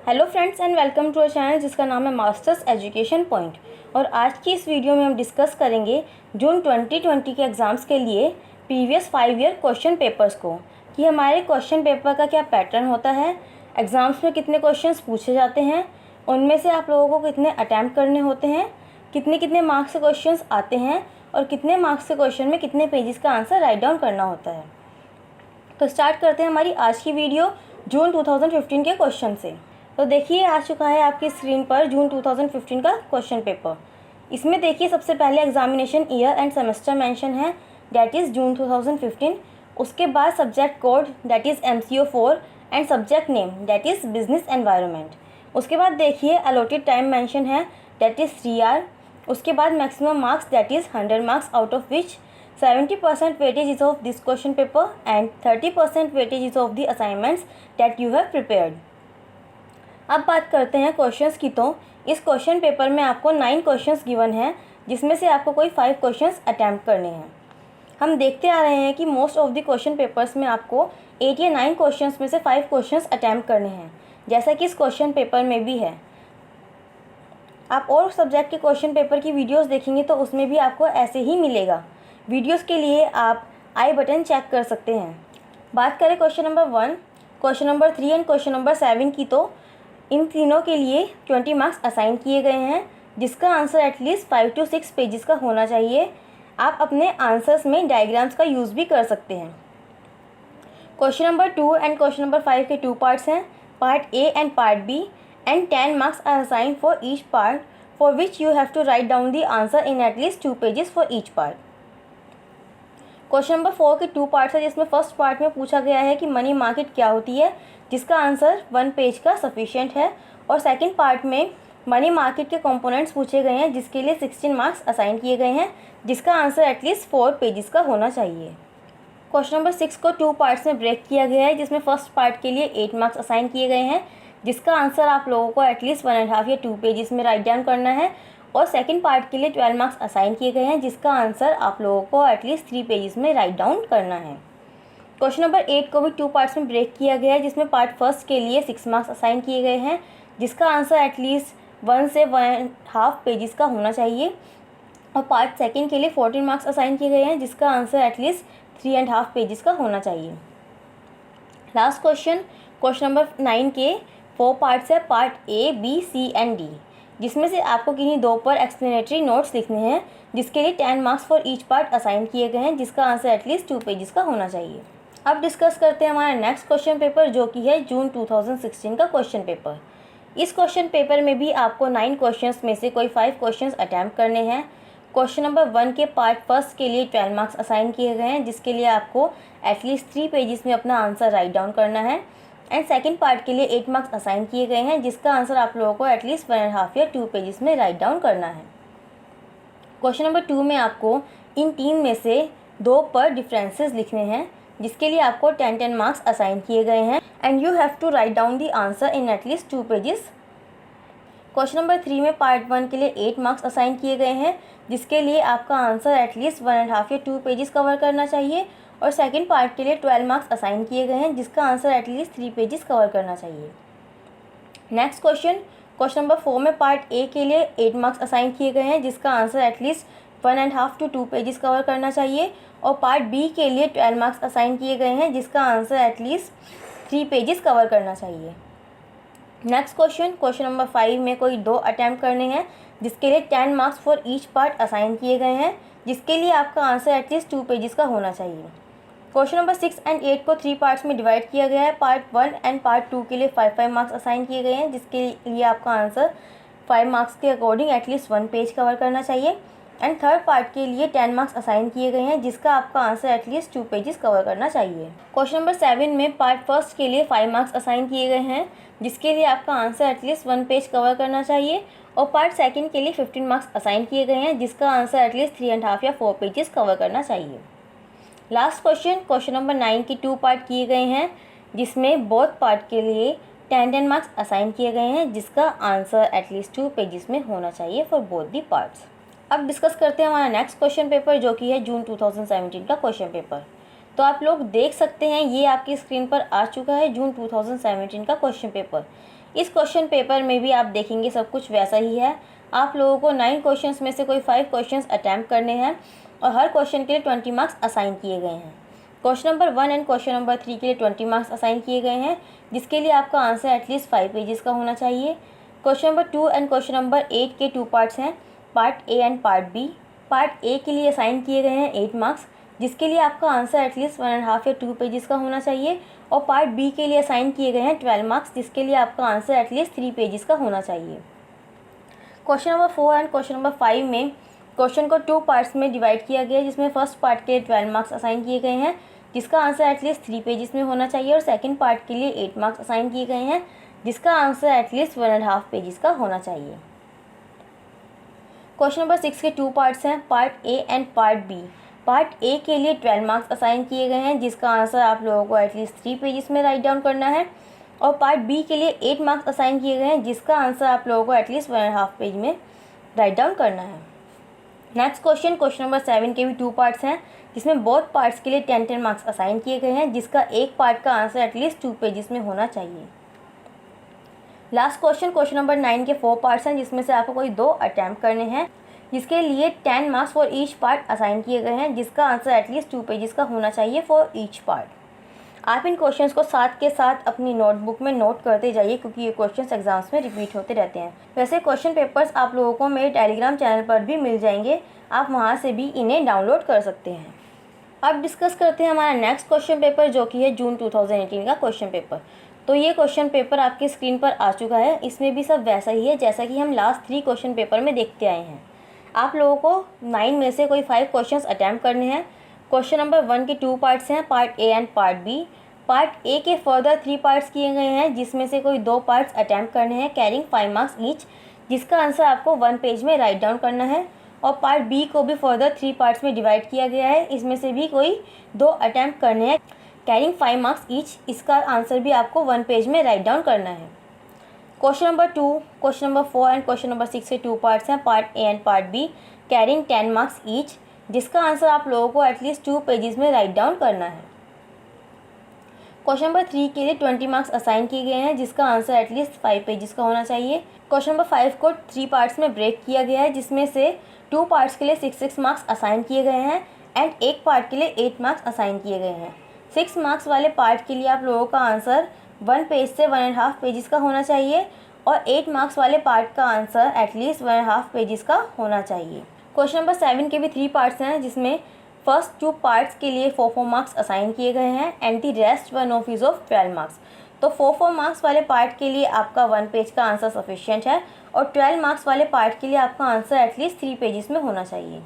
Hello friends and welcome to our channel जिसका नाम है मास्टर्स एजुकेशन पॉइंट। और आज की इस वीडियो में हम डिस्कस करेंगे जून 2020 के एग्ज़ाम्स के लिए प्रीवियस 5 ईयर क्वेश्चन पेपर्स को, कि हमारे क्वेश्चन पेपर का क्या पैटर्न होता है, एग्ज़ाम्स में कितने क्वेश्चंस पूछे जाते हैं, उनमें से आप लोगों को कितने अटैम्प्ट करने होते हैं, कितने कितने मार्क्स के क्वेश्चंस आते हैं और कितने मार्क्स के क्वेश्चन में कितने पेजेस का आंसर राइट डाउन करना होता है। तो स्टार्ट करते हैं हमारी आज की वीडियो जून 2015 के क्वेश्चन से। तो देखिए आ चुका है आपकी स्क्रीन पर जून 2015 का क्वेश्चन पेपर। इसमें देखिए सबसे पहले examination year end semester mention है, दैट इज़ जून 2015। उसके बाद subject code that is MCO 4 and subject name that is business environment. उसके बाद देखिए अलॉटेड टाइम मेंशन है, दैट इज़ 3 आवर। उसके बाद maximum marks that is 100 marks, out of which 70% weightage is of this question paper and 30% weightage is of the assignments that you have prepared. अब बात करते हैं क्वेश्चंस की। तो इस क्वेश्चन पेपर में आपको 9 क्वेश्चंस गिवन हैं, जिसमें से आपको कोई 5 क्वेश्चंस अटैम्प्ट करने हैं। हम देखते आ रहे हैं कि most of the question papers में आपको 8 या 9 क्वेश्चंस में से 5 क्वेश्चंस अटैम्प्ट करने हैं, जैसा कि इस क्वेश्चन पेपर में भी है। आप और सब्जेक्ट के क्वेश्चन पेपर की वीडियोज़ देखेंगे तो उसमें भी आपको ऐसे ही मिलेगा। वीडियोज़ के लिए आप आई बटन चेक कर सकते हैं। बात करें question number 1, question number 3 and question number 7 की, तो इन तीनों के लिए 20 मार्क्स असाइन किए गए हैं, जिसका आंसर एटलीस्ट 5 to 6 पेजेस का होना चाहिए। आप अपने आंसर्स में डायग्राम्स का यूज़ भी कर सकते हैं। Question number 2 and question number 5 के 2 पार्ट्स हैं, part A and part B, and 10 marks are assign for each part, for which you have to write down the answer in at least 2 pages for each part. Question number 4 के 2 parts है, जिसमें first part में पूछा गया है कि money market क्या होती है, जिसका आंसर 1 पेज का सफिशिएंट है। और सेकंड पार्ट में मनी मार्केट के कंपोनेंट्स पूछे गए हैं, जिसके लिए 16 मार्क्स असाइन किए गए हैं, जिसका आंसर एटलीस्ट 4 पेजेस का होना चाहिए। क्वेश्चन नंबर 6 को 2 पार्ट्स में ब्रेक किया गया है, जिसमें फर्स्ट पार्ट के लिए 8 मार्क्स असाइन किए गए हैं, जिसका आंसर आप लोगों को एटलीस्ट 1.5 या 2 पेजेस में राइट डाउन करना है। और सेकंड पार्ट के लिए 12 मार्क्स असाइन किए गए हैं, जिसका आंसर आप लोगों को एटलीस्ट 3 पेजेस में राइट डाउन करना है। क्वेश्चन नंबर 8 को भी 2 पार्ट्स में ब्रेक किया गया है, जिसमें पार्ट फर्स्ट के लिए 6 मार्क्स असाइन किए गए हैं, जिसका आंसर एटलीस्ट 1 से 1.5 पेजेस का होना चाहिए। और पार्ट सेकंड के लिए 14 मार्क्स असाइन किए गए हैं, जिसका आंसर एटलीस्ट 3.5 पेजेस का होना चाहिए। लास्ट क्वेश्चन नंबर 9 के 4 पार्ट्स है, part A, B, C and D, जिसमें से आपको किन्हीं 2 पर एक्सप्लेनेटरी नोट्स लिखने हैं, जिसके लिए 10 marks for each part assign किए गए हैं, जिसका आंसर एटलीस्ट 2 पेजेस का होना चाहिए। अब डिस्कस करते हैं हमारा नेक्स्ट क्वेश्चन पेपर, जो कि है जून 2016 का क्वेश्चन पेपर। इस क्वेश्चन पेपर में भी आपको 9 क्वेश्चंस में से कोई 5 क्वेश्चंस अटैम्प्ट करने हैं। क्वेश्चन नंबर 1 के पार्ट फर्स्ट के लिए 12 मार्क्स असाइन किए गए हैं, जिसके लिए आपको एटलीस्ट 3 पेजेस में अपना आंसर राइट डाउन करना है। एंड सेकंड पार्ट के लिए 8 मार्क्स असाइन किए गए हैं, जिसका आंसर आप लोगों को एटलीस्ट 1.5 या 2 पेजेस में राइट डाउन करना है। क्वेश्चन नंबर 2 में आपको इन 3 में से 2 पर डिफरेंसेस लिखने हैं, जिसके लिए आपको 10 मार्क्स असाइन किए गए हैं, and you have to write down the answer in at least 2 pages. Question number 3 में पार्ट 1 के लिए 8 मार्क्स असाइन किए गए हैं, जिसके लिए आपका आंसर एटलीस्ट 1.5 या 2 पेजेस कवर करना चाहिए। और सेकंड पार्ट के लिए 12 मार्क्स असाइन किए गए हैं, जिसका आंसर एटलीस्ट 3 पेजेस कवर करना चाहिए। नेक्स्ट क्वेश्चन नंबर 4 में पार्ट ए के लिए 8 मार्क्स असाइन किए गए हैं, जिसका answer at least 1.5 to 2 pages cover करना चाहिए। और पार्ट बी के लिए 12 मार्क्स असाइन किए गए हैं, जिसका आंसर एटलीस्ट 3 पेजेस कवर करना चाहिए। नेक्स्ट क्वेश्चन नंबर 5 में कोई 2 अटैम्प्ट करने हैं, जिसके लिए 10 marks for each part assign किए गए हैं, जिसके लिए आपका आंसर एटलीस्ट 2 पेजेस का होना चाहिए। क्वेश्चन नंबर 6 एंड 8 को 3 पार्ट्स में डिवाइड किया गया है। पार्ट 1 एंड पार्ट 2 के लिए 5 मार्क्स असाइन किए गए हैं, जिसके लिए आपका आंसर 5 मार्क्स के अकॉर्डिंग एटलीस्ट 1 पेज कवर करना चाहिए। एंड थर्ड पार्ट के लिए 10 मार्क्स असाइन किए गए हैं, जिसका आपका आंसर एटलीस्ट 2 पेजेस कवर करना चाहिए। क्वेश्चन नंबर 7 में पार्ट फर्स्ट के लिए 5 मार्क्स असाइन किए गए हैं, जिसके लिए आपका आंसर एटलीस्ट 1 पेज कवर करना चाहिए। और पार्ट सेकंड के लिए 15 मार्क्स असाइन किए गए हैं, जिसका आंसर एटलीस्ट 3.5 या 4 पेजेस कवर करना चाहिए। लास्ट क्वेश्चन नंबर 9 की 2 पार्ट किए गए हैं, जिसमें बोथ पार्ट के लिए 10 मार्क्स असाइन किए गए हैं, जिसका आंसर एटलीस्ट 2 पेजेस में होना चाहिए फॉर बोथ दी पार्ट्स। अब डिस्कस करते हैं हमारा नेक्स्ट क्वेश्चन पेपर, जो कि है जून 2017 का क्वेश्चन पेपर। तो आप लोग देख सकते हैं ये आपकी स्क्रीन पर आ चुका है जून 2017 का क्वेश्चन पेपर। इस क्वेश्चन पेपर में भी आप देखेंगे सब कुछ वैसा ही है। आप लोगों को 9 क्वेश्चंस में से कोई 5 क्वेश्चंस अटैम्प्ट करने हैं और हर क्वेश्चन के लिए 20 मार्क्स असाइन किए गए हैं। Question number 1 and question number 3 के लिए 20 मार्क्स असाइन किए गए हैं, जिसके लिए आपका आंसर एटलीस्ट 5 पेजेस का होना चाहिए। Question number 2 and question number 8 के 2 पार्ट्स हैं, part A and part B. Part A के लिए असाइन किए गए हैं 8 मार्क्स, जिसके लिए आपका आंसर एटलीस्ट 1.5 या 2 पेजेस का होना चाहिए। और पार्ट बी के लिए असाइन किए गए हैं 12 मार्क्स, जिसके लिए आपका आंसर एटलीस्ट 3 पेजेस का होना चाहिए। Question number 4 and question number 5 में क्वेश्चन को 2 पार्ट्स में डिवाइड किया गया है, जिसमें फर्स्ट पार्ट के लिए 12 मार्क्स असाइन किए गए हैं, जिसका आंसर एटलीस्ट 3 पेजेस में होना चाहिए। और सेकंड पार्ट के लिए 8 मार्क्स असाइन किए गए हैं, जिसका आंसर एटलीस्ट 1.5 पेजेस का होना चाहिए। क्वेश्चन नंबर 6 के 2 पार्ट्स हैं, part A and part B. Part A के लिए 12 मार्क्स असाइन किए गए हैं, जिसका आंसर आप लोगों को एटलीस्ट 3 पेजेस में राइट डाउन करना है। और पार्ट बी के लिए 8 मार्क्स असाइन किए गए हैं, जिसका आंसर आप लोगों को एटलीस्ट 1.5 पेज में राइट डाउन करना है। नेक्स्ट क्वेश्चन नंबर 7 के भी 2 पार्ट्स हैं, जिसमें बोथ पार्ट्स के लिए 10 मार्क्स असाइन किए गए हैं, जिसका एक पार्ट का आंसर एटलीस्ट 2 पेजेस में होना चाहिए। लास्ट क्वेश्चन नंबर 9 के 4 पार्ट्स हैं, जिसमें से आपको कोई 2 अटैम्प्ट करने हैं, जिसके लिए 10 marks for each part assign किए गए हैं, जिसका आंसर एटलीस्ट 2 पेजेस का होना चाहिए फॉर ईच पार्ट। आप इन क्वेश्चंस को साथ के साथ अपनी नोटबुक में नोट करते जाइए, क्योंकि ये क्वेश्चंस एग्जाम्स में रिपीट होते रहते हैं। वैसे क्वेश्चन पेपर्स आप लोगों को मेरे टेलीग्राम चैनल पर भी मिल जाएंगे, आप वहाँ से भी इन्हें डाउनलोड कर सकते हैं। अब डिस्कस करते हैं हमारा नेक्स्ट क्वेश्चन पेपर, जो कि है जून 2018 का क्वेश्चन पेपर। तो ये क्वेश्चन पेपर आपकी स्क्रीन पर आ चुका है। इसमें भी सब वैसा ही है जैसा कि हम लास्ट 3 क्वेश्चन पेपर में देखते आए हैं। आप लोगों को 9 में से कोई 5 क्वेश्चंस अटैम्प्ट करने हैं। क्वेश्चन नंबर 1 के 2 पार्ट्स हैं, part A and part B. Part A के फर्दर 3 पार्ट्स किए गए हैं, जिसमें से कोई 2 पार्ट्स अटैम्प्ट करने हैं, कैरिंग 5 मार्क्स ईच, जिसका आंसर आपको 1 पेज में राइट डाउन करना है। और पार्ट बी को भी फर्दर 3 पार्ट्स में डिवाइड किया गया है, इसमें से भी कोई 2 अटैम्प्ट करने हैं, कैरिंग 5 मार्क्स ईच, इसका आंसर भी आपको 1 पेज में राइट डाउन करना है। Question number 2, question number 4 and question number 6 के 2 पार्ट्स हैं, part A and part B, carrying 10 marks each, जिसका आंसर आप लोगों को एटलीस्ट 2 पेजेस में राइट डाउन करना है। क्वेश्चन नंबर 3 के लिए 20 मार्क्स असाइन किए गए हैं, जिसका आंसर एटलीस्ट 5 पेजेस का होना चाहिए। क्वेश्चन नंबर 5 को 3 पार्ट्स में ब्रेक किया गया है, जिसमें से 2 पार्ट्स के लिए 6 मार्क्स असाइन किए गए हैं एंड एक पार्ट के लिए 8 मार्क्स असाइन किए गए हैं। 6 मार्क्स वाले पार्ट के लिए आप लोगों का आंसर 1 पेज से 1.5 पेजेस का होना चाहिए और 8 मार्क्स वाले पार्ट का आंसर एटलीस्ट 1.5 पेजेस का होना चाहिए। क्वेश्चन नंबर 7 के भी 3 पार्ट्स हैं, जिसमें फर्स्ट 2 पार्ट्स के लिए 4 मार्क्स असाइन किए गए हैं and the rest 1 of is of 12 marks. तो 4 मार्क्स वाले पार्ट के लिए आपका 1 पेज का आंसर सफिशिएंट है और 12 मार्क्स वाले पार्ट के लिए आपका आंसर एटलीस्ट 3 पेजेस में होना चाहिए।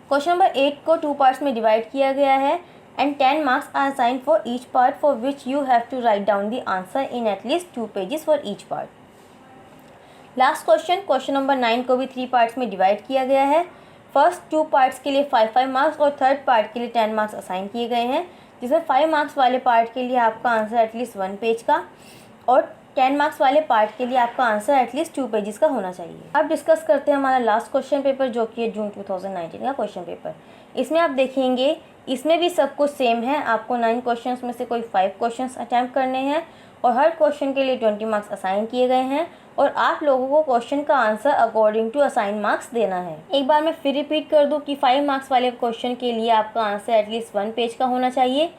क्वेश्चन नंबर 8 को 2 पार्ट्स में डिवाइड किया गया है and 10 marks are assigned for each part, for which you have to write down the answer in at least 2 pages for each part. Last question number 9 को भी 3 पार्ट्स में divide किया गया है। फर्स्ट 2 पार्ट्स के लिए 5 मार्क्स और third part के लिए 10 मार्क्स असाइन किए गए हैं, जिसमें 5 मार्क्स वाले पार्ट के लिए आपका आंसर एटलीस्ट 1 पेज का और 10 मार्क्स वाले पार्ट के लिए आपका आंसर एटलीस्ट 2 पेजेस का होना चाहिए। अब डिस्कस करते हैं हमारा लास्ट क्वेश्चन पेपर, जो कि है जून 2019 का क्वेश्चन पेपर। इसमें आप देखेंगे इसमें भी सब कुछ सेम है। आपको 9 क्वेश्चंस में से कोई 5 क्वेश्चंस अटैम्प्ट करने हैं और हर क्वेश्चन के लिए 20 मार्क्स असाइन किए गए हैं और आप लोगों को क्वेश्चन का answer according to assign marks देना है। एक बार मैं फिर रिपीट कर दूं कि 5 मार्क्स वाले क्वेश्चन के लिए आपका आंसर एटलीस्ट 1 पेज का होना चाहिए,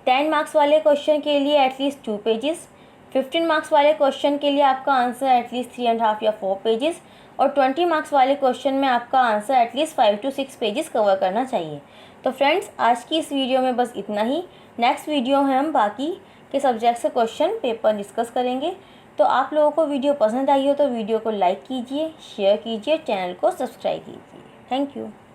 10 मार्क्स वाले क्वेश्चन के लिए एटलीस्ट 2 पेजेस, 15 मार्क्स वाले क्वेश्चन के लिए आपका आंसर एटलीस्ट 3.5 या 4 पेजेस और 20 मार्क्स वाले क्वेश्चन में आपका answer at least 5 to 6 pages cover करना चाहिए। तो फ्रेंड्स, आज की इस वीडियो में बस इतना ही। नेक्स्ट वीडियो में हम बाकी के सब्जेक्ट से क्वेश्चन पेपर डिस्कस करेंगे। तो आप लोगों को वीडियो पसंद आई हो तो वीडियो को लाइक कीजिए, शेयर कीजिए, चैनल को सब्सक्राइब कीजिए। Thank you.